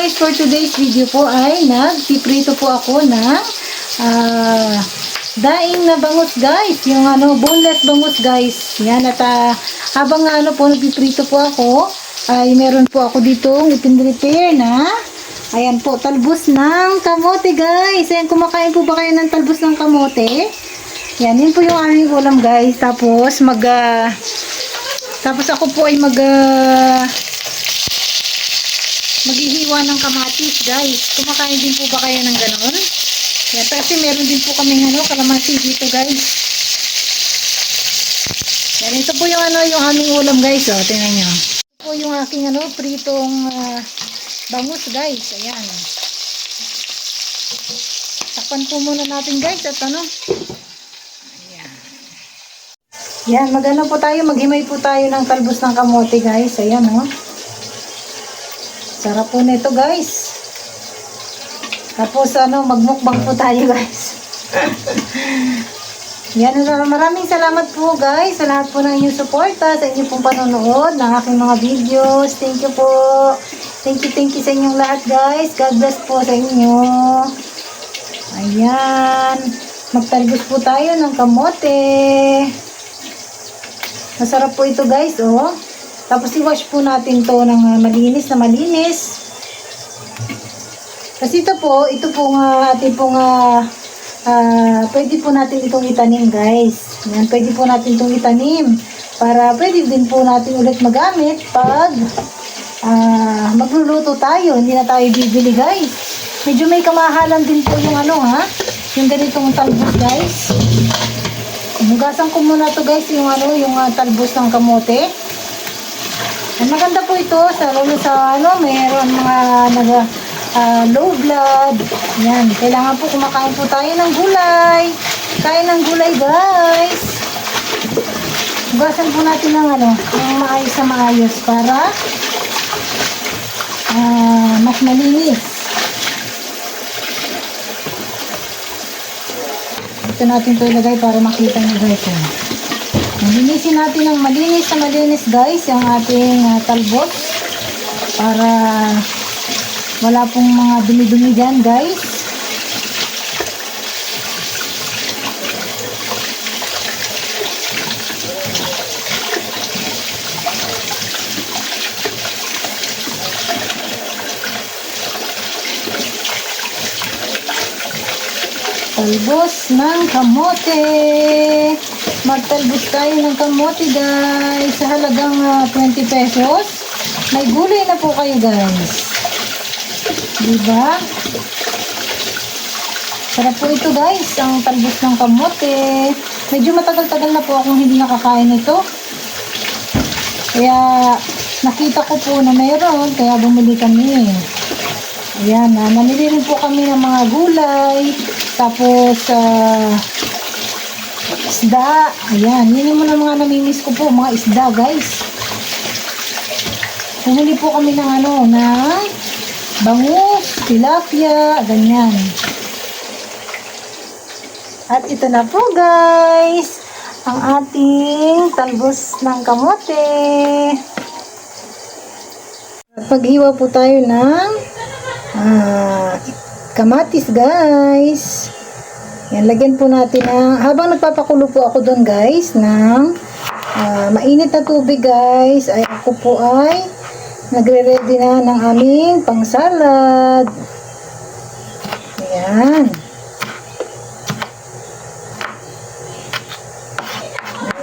guys, for today's video po ay nagpiprito po ako ng daing na bangus guys. Yung boneless bangus guys. Yan at habang nagpiprito po ako, ay meron po ako dito ipin-prepare na ayan po, talbos ng kamote guys. Ayan, kumakain po ba kayo ng talbos ng kamote? Yan, yun po yung aming ulam guys. Tapos tapos ako po ay maghihiwa ng kamatis guys. Kumakain din po ba kayo ng ganon? Yan, kasi meron din po kaming kalamansi dito guys. Yan, ito po yung yung aming ulam guys. Oh, tingnan nyo. Ito po yung aking pritong bangus guys. Ayan. Takpan po muna natin guys at yan, maghimay po tayo ng talbos ng kamote guys. Ayan, sarap po nito guys. Tapos magmukbang po tayo guys. Yan, maraming salamat po guys sa lahat po ng inyong suporta, sa inyong pong panonood ng aking mga videos. Thank you po. Thank you sa inyong lahat guys. God bless po sa inyo. Ayan, magtalbos po tayo ng kamote. Masarap po ito guys, oh. Tapos i-wash po natin to ng malinis na malinis. Kasi ito pong ating pong pwede po natin itong itanim guys. Yan, pwede po natin itong itanim para pwede din po natin ulit magamit pag magluluto tayo. Hindi na tayo bibili guys. Medyo may kamahalan din po yung yung ganitong talbos guys. Hugasan ko muna to guys yung talbos ng kamote. Maganda po ito sa mayroon mga low blood. Yan, kailangan po kumakain po tayo ng gulay. Kain ng gulay guys. Hugasan po natin ng maayos na maayos para mas malinis. Ito natin ito ilagay para makita nyo guys. Malinisin natin ng malinis na malinis guys yung ating talbos para wala pong mga dumi-dumi dyan guys. Talbos ng kamote. Magtalbos tayo ng kamote guys sa halagang 20 pesos. May gulay na po kayo guys. Diba? Sarap po ito guys, ang talbos ng kamote. Medyo matagal-tagal na po akong hindi nakakain ito. Kaya nakita ko po na mayroon, kaya bumili kami. Ayan, namili rin po kami ng mga gulay. Tapos, isda. Ayan, yun yung mga namimiss ko po, mga isda guys. Bumili po kami ng ng bangus, tilapia, ganyan. At ito na po guys, ang ating talbos ng kamote. Paghiwa po tayo ng kamatis guys. Yan, lagyan po natin habang nagpapakulo po ako doon guys ng mainit na tubig guys, ay ako po ay nagre-ready na ng aming pang-salad. Ayan.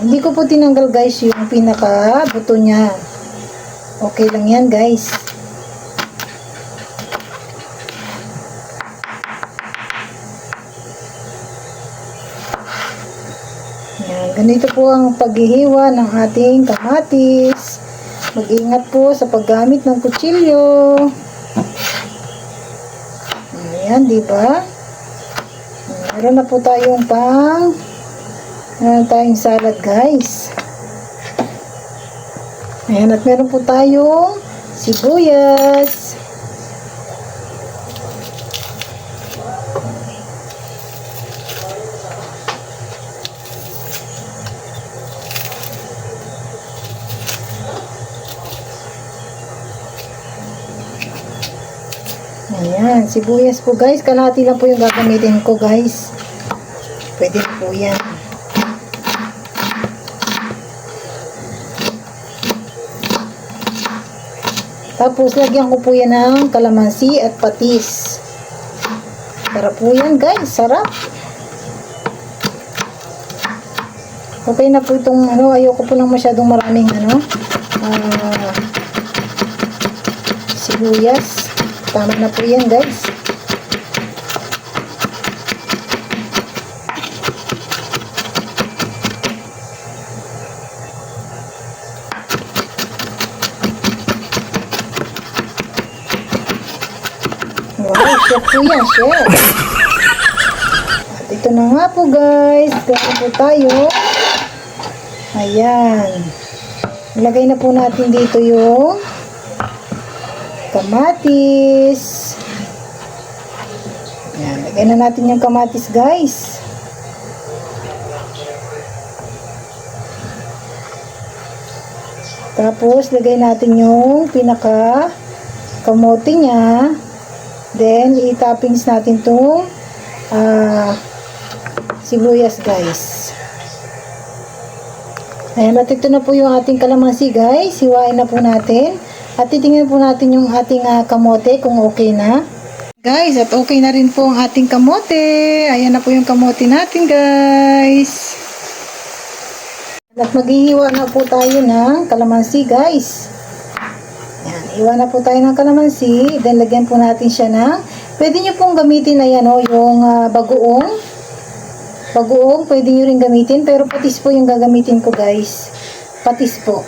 Hindi ko po tinanggal guys yung pinaka-buto niya. Okay lang yan guys. Ayan. Ganito po ang paghihiwa ng ating kamatis. Mag-ingat po sa paggamit ng kutsilyo. Ayan, diba? Meron na po tayong tayong salad guys. Ayan, at meron po tayong sibuyas. Ayan, sibuyas po guys. Kalahati lang po yung gagamitin ko guys. Pwede na po yan. Tapos, lagyan ko po yan ng kalamansi at patis. Sarap po yan guys. Sarap. Okay na po itong ayoko po lang masyadong maraming sibuyas. Tama na po yan guys. Wow, chef po yan, chef. At ito na nga po guys. Gawin po tayo. Ayan. Ilagay na po natin dito yung kamatis. Ayan. Lagay na natin yung kamatis guys. Tapos, lagay natin yung pinaka kamote niya. Then, i-toppings natin itong sibuyas guys. Ayan, at ito na po yung ating kalamansi guys. Hiwain na po natin. At titingnan po natin yung ating kamote kung okay na. Guys, at okay na rin po ang ating kamote. Ayan na po yung kamote natin guys. At maghihiwa na po tayo ng kalamansi guys. Ayan, hiwa na po tayo ng kalamansi. Then, lagyan po natin siya ng, pwede nyo pong gamitin na yan, yung bagoong. Bagoong, pwede nyo rin gamitin. Pero patis po yung gagamitin ko guys. Patis po.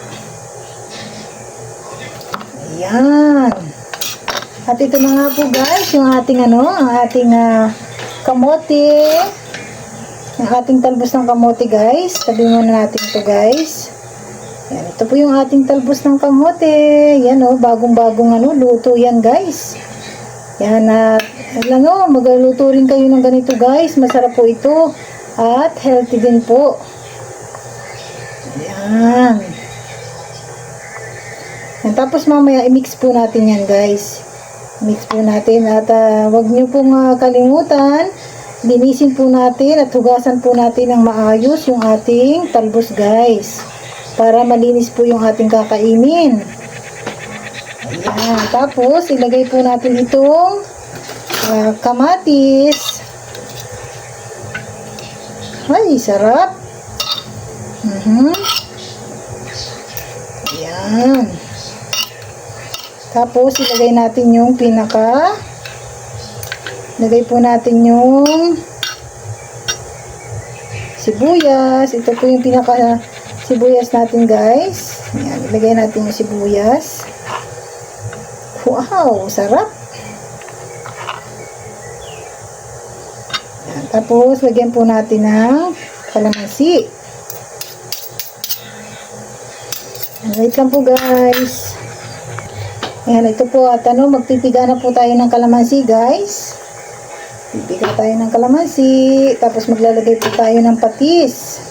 Ayan. At ito na nga po guys, yung ating ang ating kamote. Yung ating talbos ng kamote guys. Tabi muna natin ito guys. Yan, ito po yung ating talbos ng kamote. Yan bagong-bagong luto yan guys. Yan, magluto rin kayo ng ganito guys. Masarap po ito. At healthy din po. Yan. Yan, tapos mamaya i-mix po natin yan guys. Mix po natin at wag nyo pong kalimutan. Linisin po natin at hugasan po natin ng maayos yung ating talbos guys. Para malinis po yung ating kakainin. Ayan. Tapos, ilagay po natin itong kamatis. Ay, sarap. Ayan. Tapos, ilagay natin yung ilagay po natin yung sibuyas. Ito po yung sibuyas natin guys. Ayan, ilagay natin yung sibuyas. Wow, sarap. Ayan, tapos lagyan po natin ng kalamansi. Wait lang po guys. Ayan, ito po at magpipiga na po tayo ng kalamansi guys. Pipiga tayo ng kalamansi. Tapos maglalagay po tayo ng patis.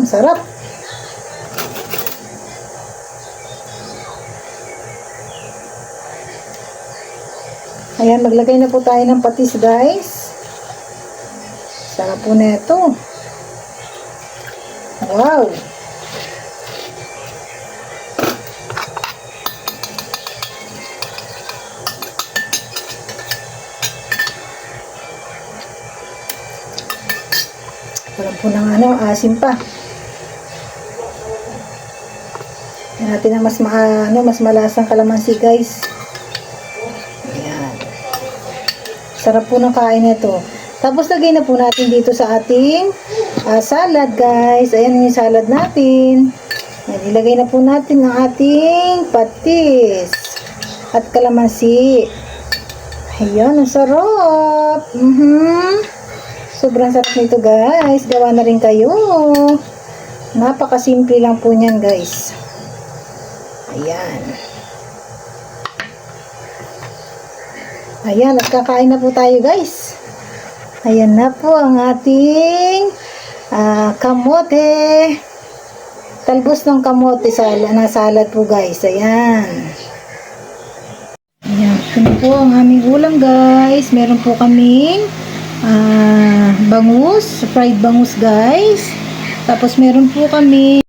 Sarap. Ayan, maglagay na po tayo ng patis guys. Sarap po na ito. Wow. Walang po ng asim pa. Yan natin ang mas malasang kalamansi guys. Ayan. Sarap po ng kain nito. Tapos lagay na po natin dito sa ating salad guys. Ayan yung salad natin. Ayan, ilagay na po natin ang ating patis at kalamansi. Ayan, ang sarap. Sobrang sarap nito guys. Gawa na rin kayo. Napakasimple lang po niyan guys. Ayan. Ayan, at kakain na po tayo guys. Ayan na po ang ating kamote. Talbos ng kamote na salad po guys. Ayan. Ayan. Ito na po ang aming ulam guys. Meron po kaming bangus. Fried bangus guys. Tapos meron po kami.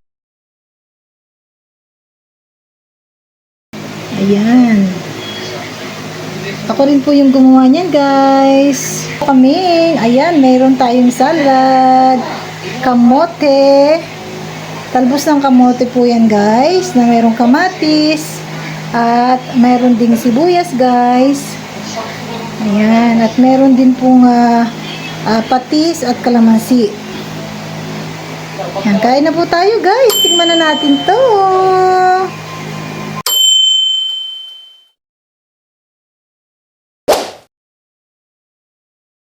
Ayan. Ako rin po yung gumawa niyan guys. Kami. Ayan. Meron tayong salad. Kamote. Talbos ng kamote po yan guys, na mayroong kamatis at mayroon ding sibuyas guys. Ayan, at meron din pong patis at kalamansi. Ayan, kain na po tayo guys. Tingnan na natin to.